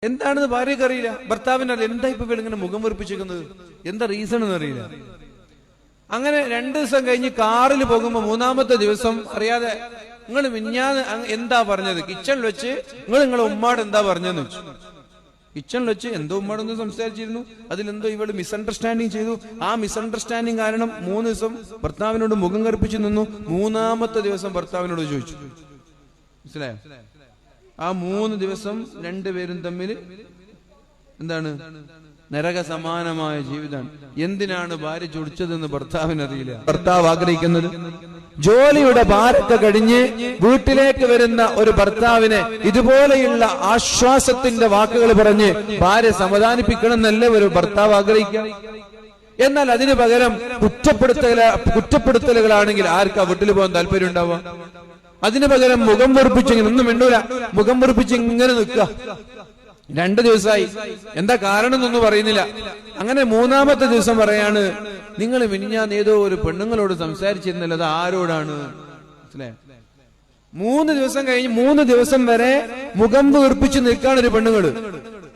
എന്താണെന്ന് ഭാര്യക്ക് അറിയില്ല, ഭർത്താവിന് അറിയില്ല. എന്താ ഇപ്പൊ ഇങ്ങനെ മുഖം വെറുപ്പിച്ചേക്കുന്നത്, എന്താ റീസൺ എന്ന് അറിയില്ല. അങ്ങനെ 2 ദിവസം കഴിഞ്ഞ് കാറിൽ പോകുമ്പോ 3-ാമത്തെ ദിവസം അറിയാതെ, നിങ്ങൾ മിഞ്ഞാന്ന് എന്താ പറഞ്ഞത്, കിച്ചണിൽ വെച്ച് നിങ്ങളെ ഉമ്മാട് എന്താ പറഞ്ഞെന്ന് വെച്ചു. കിച്ചണിൽ വെച്ച് എന്തോ ഉമ്മാടൊന്ന് സംസാരിച്ചിരുന്നു, അതിലെന്തോ ഇവള് മിസ്അണ്ടർസ്റ്റാൻഡിങ് ചെയ്തു. ആ മിസ്അണ്ടർസ്റ്റാൻഡിങ് കാരണം 3 ദിവസം ഭർത്താവിനോട് മുഖം കറുപ്പിച്ചു നിന്നു. 3-ാമത്തെ ദിവസം ഭർത്താവിനോട് ചോദിച്ചു. മനസ്സിലായോ? ആ 3 ദിവസം രണ്ടുപേരും തമ്മിൽ എന്താണ്, നരക സമാനമായ ജീവിതമാണ്. എന്തിനാണ് ഭാര്യ ചൊടിച്ചതെന്ന് ഭർത്താവിനറിയില്ല. ഭർത്താവ് ആഗ്രഹിക്കുന്നത് ജോലിയുടെ ഭാരത്തെ കഴിഞ്ഞ് വീട്ടിലേക്ക് വരുന്ന ഒരു ഭർത്താവിനെ ഇതുപോലെയുള്ള ആശ്വാസത്തിന്റെ വാക്കുകൾ പറഞ്ഞ് ഭാര്യ സമാധാനിപ്പിക്കണം എന്നല്ലേ ഒരു ഭർത്താവ് ആഗ്രഹിക്കുക. എന്നാൽ അതിനു പകരം കുറ്റപ്പെടുത്തലുകളാണെങ്കിൽ ആർക്കാ വീട്ടിൽ പോകാൻ താല്പര്യം ഉണ്ടാവുക? അതിനു പകരം മുഖം വെറുപ്പിച്ചിങ്ങനെ, ഒന്നും മിണ്ടൂല, മുഖം വെറുപ്പിച്ച് ഇങ്ങനെ നിൽക്കുക. 2 ദിവസമായി, എന്താ കാരണം എന്നൊന്നും പറയുന്നില്ല. അങ്ങനെ 3-ാമത്തെ ദിവസം പറയാണ്, നിങ്ങൾ മിനിഞ്ഞാന്ന് ഏതോ ഒരു പെണ്ണുങ്ങളോട് സംസാരിച്ചിരുന്നല്ലോ, അത് ആരോടാണ്? മനസ്സിലായോ? 3 ദിവസം കഴിഞ്ഞ് 3 ദിവസം വരെ മുഖം വീർപ്പിച്ച് നിൽക്കാണ് ഒരു പെണ്ണുങ്ങള്.